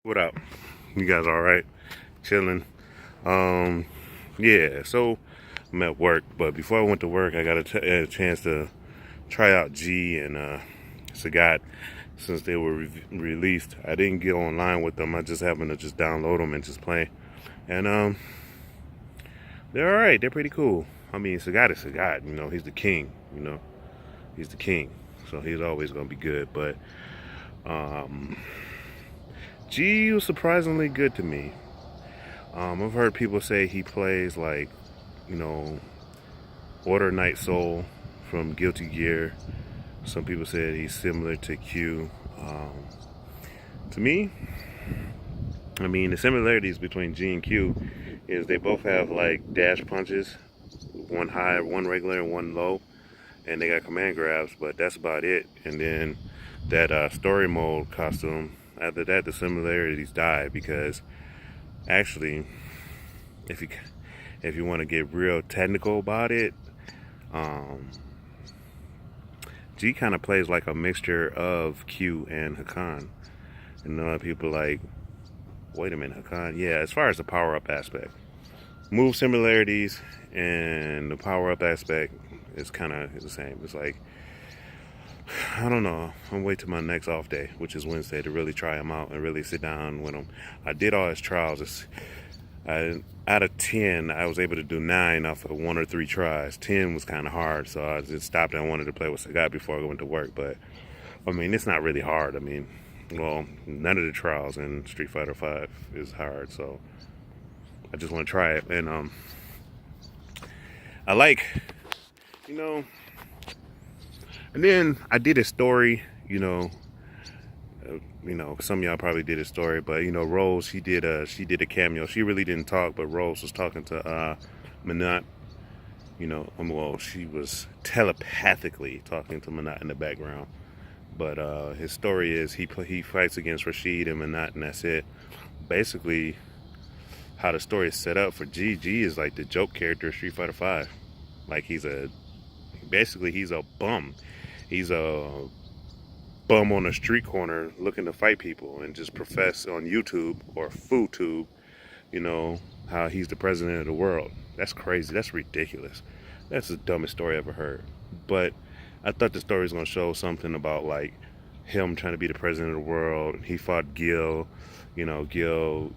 What up? You guys all right? Chilling. Um, yeah. So I'm at work, but before I went to work, I got a chance to try out G and Sagat since they were released. I didn't get online with them. I just happened to just download them and just play. And they're all right. They're pretty cool. I mean, Sagat is Sagat. You know, he's the king. You know, he's the king. So he's always gonna be good. But um, G was surprisingly good to me. I've heard people say he plays like, you know, Order Night Soul from Guilty Gear. Some people said he's similar to Q. To me, I mean, the similarities between G and Q is they both have like dash punches, one high, one regular, and one low, and they got command grabs, but that's about it. And then that story mode costume, after that, the similarities die because actually, if you if you want to get real technical about it, um, G kind of plays like a mixture of Q and Hakan. And a lot of people are like, wait a minute, Hakan? Yeah, as far as the power up aspect, move similarities and the power up aspect is kind of the same. It's like, I don't know. I'm wait till my next off day, which is Wednesday, to really try him out and really sit down with him. I did all his trials. Out of 10, I was able to do 9 off of 1 or 3 tries. 10 was kind of hard, so I just stopped and wanted to play with Sagat before I went to work. But I mean, it's not really hard. I mean, well, none of the trials in Street Fighter 5 is hard, so I just want to try it. And I like, you know, and then I did a story, some of y'all probably did a story, but Rose, she did a cameo. She really didn't talk, but Rose was talking to Minot. Well, she was telepathically talking to Minot in the background. But his story is he fights against Rashid and Minot, and that's it. Basically, how the story is set up for G. G is like the joke character of Street Fighter Five. Like he's a bum. He's a bum on a street corner looking to fight people and just profess on YouTube or FooTube, how he's the president of the world. That's crazy. That's ridiculous. That's the dumbest story I ever heard. But I thought the story was going to show something about like him trying to be the president of the world. He fought Gil, Gil,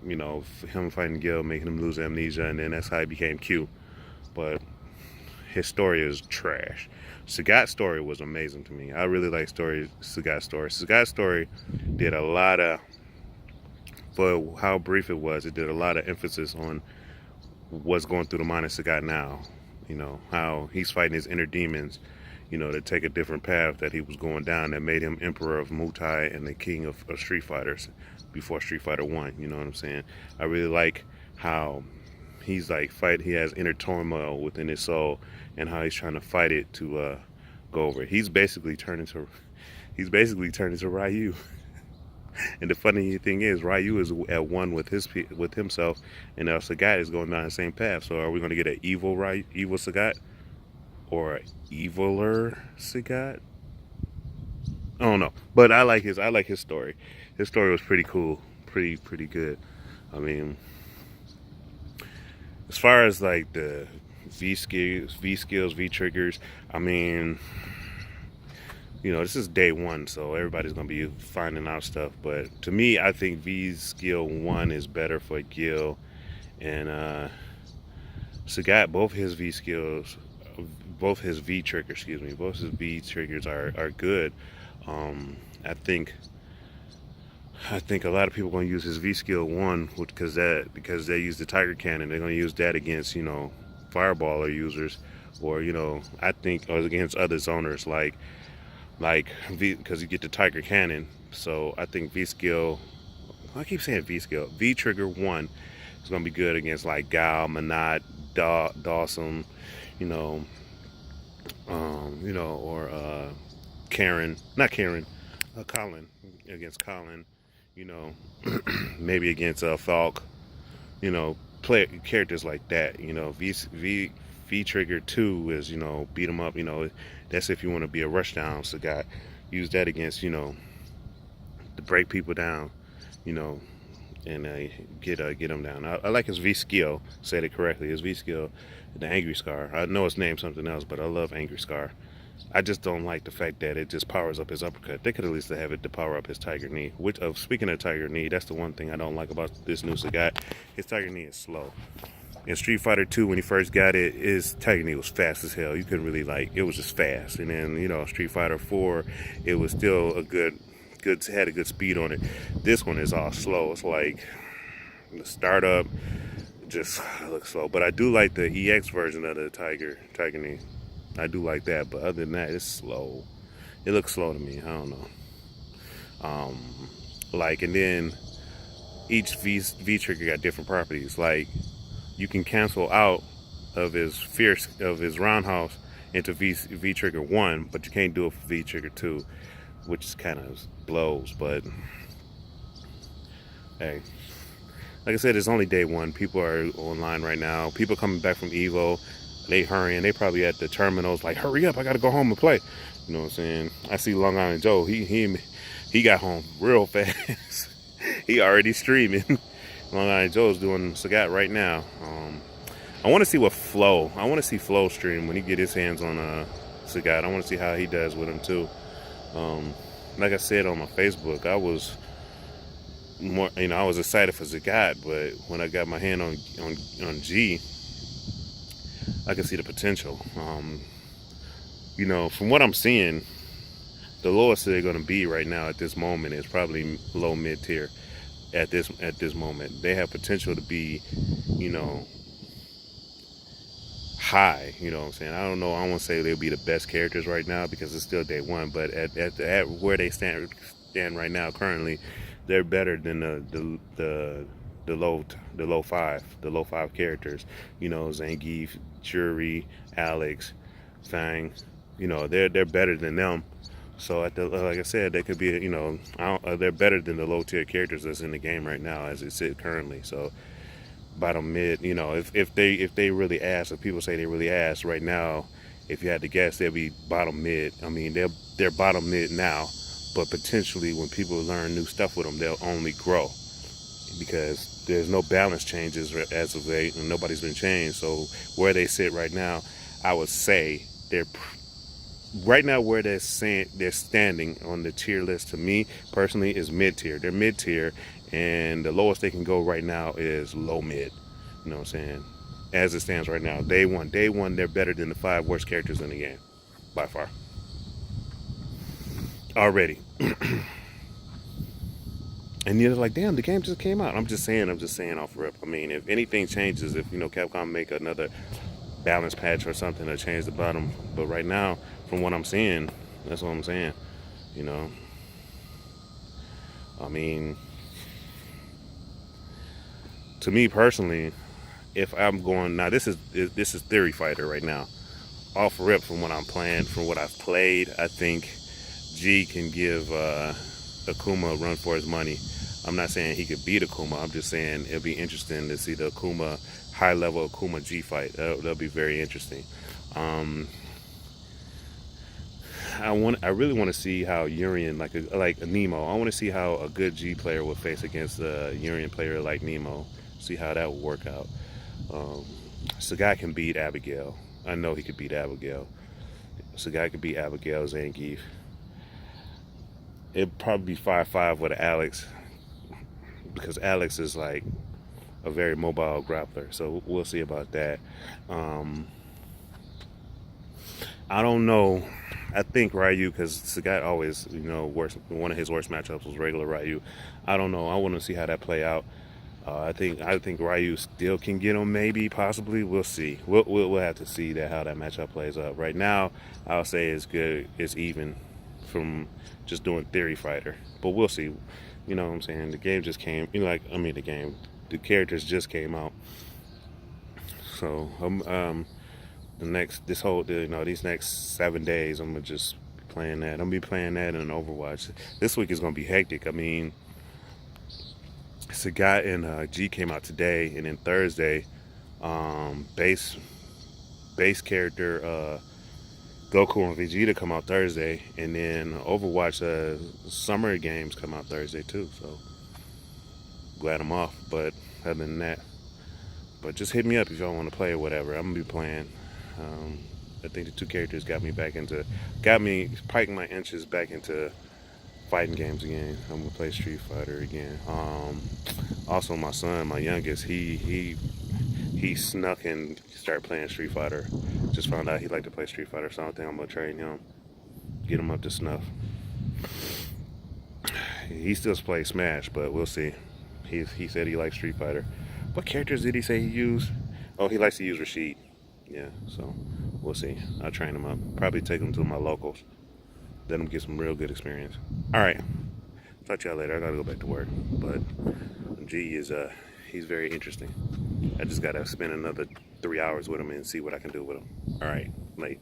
him fighting Gil, making him lose amnesia, and then that's how he became Q. But his story is trash. Sagat's story was amazing to me. I really like Sagat's story. Sagat's story did a lot of, for how brief it was, it did a lot of emphasis on what's going through the mind of Sagat now. How he's fighting his inner demons, to take a different path that he was going down that made him Emperor of Muay and the King of Street Fighters before Street Fighter 1. You know what I'm saying? I really like how he's like he has inner turmoil within his soul and how he's trying to fight it to go over it. He's basically turned into Ryu. And the funny thing is, Ryu is at one with himself, and Sagat is going down the same path. So are we going to get an evil Sagat or an eviler Sagat? I don't know, but I like his story. His story was pretty cool, pretty good. I mean, as far as like the V skills, V triggers, I mean, this is day one, so everybody's gonna be finding out stuff. But to me, I think V skill 1 is better for Gil and Sagat. Both his V triggers, both his V triggers are good. Um, I think a lot of people are going to use his V skill 1 because they use the Tiger Cannon. They're going to use that against fireballer users, or I think or against other zoners like V, because you get the Tiger Cannon. So I think V skill. I keep saying V skill. V trigger 1 is going to be good against like Gal, Manat, Dawson, or Karen, not Karen, Colin, against Colin, you know, maybe against Falk, play characters like that. V trigger 2 is beat 'em up. That's if you want to be a rushdown. So got use that against to break people down. you know, and get him down. I like his V skill. Said it correctly. His V skill, the Angry Scar. I know it's named something else, but I love Angry Scar. I just don't like the fact that it just powers up his uppercut. They could at least have it to power up his Tiger Knee. Which, speaking of Tiger Knee, that's the one thing I don't like about this new Sagat. His Tiger Knee is slow. In Street Fighter 2, when he first got it, his Tiger Knee was fast as hell. You couldn't really it was just fast. And then, Street Fighter 4, it was still had a good speed on it. This one is all slow. It's like the startup just looks slow. But I do like the EX version of the Tiger Knee. I do like that, but other than that, it's slow. It looks slow to me. I don't know. And then each V trigger got different properties. Like, you can cancel out of his roundhouse into V trigger 1, but you can't do it for V trigger 2, which kind of blows. But hey, like I said, it's only day 1. People are online right now. People coming back from Evo. They hurrying. They probably at the terminals like, hurry up, I gotta go home and play. You know what I'm saying? I see Long Island Joe. He got home real fast. He already streaming. Long Island Joe's doing Sagat right now. I want to see I want to see Flo stream when he get his hands on Sagat. I want to see how he does with him too. Like I said on my Facebook, I was excited for Sagat, but when I got my hand on G, I can see the potential. From what I'm seeing, the lowest they're going to be right now at this moment is probably low mid tier. At this moment, they have potential to be, high. You know what I'm saying? I don't know. I won't say they'll be the best characters right now because it's still day 1. But at where they stand right now, currently, they're better than the low five characters. Zangief, Jury, Alex, Fang. They're better than them. So like I said, they could be, they're better than the low tier characters that's in the game right now as it sits currently. So bottom mid, if they really ask, if people say they really ask right now, if you had to guess, they'll be bottom mid. I mean, they're bottom mid now, but potentially when people learn new stuff with them, they'll only grow because there's no balance changes as of late, and nobody's been changed. So where they sit right now, I would say they're right now where they're standing on the tier list to me personally is mid tier. They're mid tier, and the lowest they can go right now is low mid. You know what I'm saying? As it stands right now, day one, they're better than the 5 worst characters in the game by far already. And you're like, damn, the game just came out. I'm just saying off rip. I mean, if anything changes, if Capcom make another balance patch or something to change the bottom, but right now, from what I'm seeing, that's what I'm saying. I mean, to me personally, if I'm going now, this is Theory Fighter right now. Off rip from what I'm playing, from what I've played, I think G can give Akuma a run for his money. I'm not saying he could beat Akuma. I'm just saying it'll be interesting to see the high level Akuma G fight. That'll be very interesting. I really want to see how Urien, like a Nemo. I want to see how a good G player would face against a Urien player like Nemo. See how that would work out. Sagat can beat Abigail. I know he could beat Abigail. Sagat could beat Abigail, Zangief. It'd probably be 5-5 with Alex, because Alex is like a very mobile grappler. So we'll see about that. I don't know. I think Ryu, because Sagat always, one of his worst matchups was regular Ryu. I don't know. I want to see how that play out. I think Ryu still can get him, maybe, possibly. We'll see. We'll have to see how that matchup plays out. Right now, I'll say it's good. It's even from just doing Theory Fighter, but we'll see. You know what I'm saying? The game just came. The characters just came out. So these next 7 days, I'm gonna just be playing that. I'm gonna be playing that in Overwatch. This week is gonna be hectic. I mean, Sagat and G came out today, and then Thursday, base character Goku and Vegeta come out Thursday, and then Overwatch summer games come out Thursday too. So glad I'm off. But other than that, but just hit me up if y'all want to play or whatever. I'm gonna be playing. I think the two characters got me piking my inches back into fighting games again. I'm gonna play Street Fighter again. Also, my son, my youngest, he snuck and started playing Street Fighter. Just found out he liked to play Street Fighter, so I think I'm gonna train him, get him up to snuff. He still plays Smash, but we'll see. He said he likes Street Fighter. What characters did he say he used? Oh, he likes to use Rashid. Yeah, so we'll see. I'll train him up. Probably take him to my locals. Let him get some real good experience. All right. Talk to y'all later. I gotta go back to work. But G is he's very interesting. I just gotta spend another 3 hours with him and see what I can do with him. All right, late.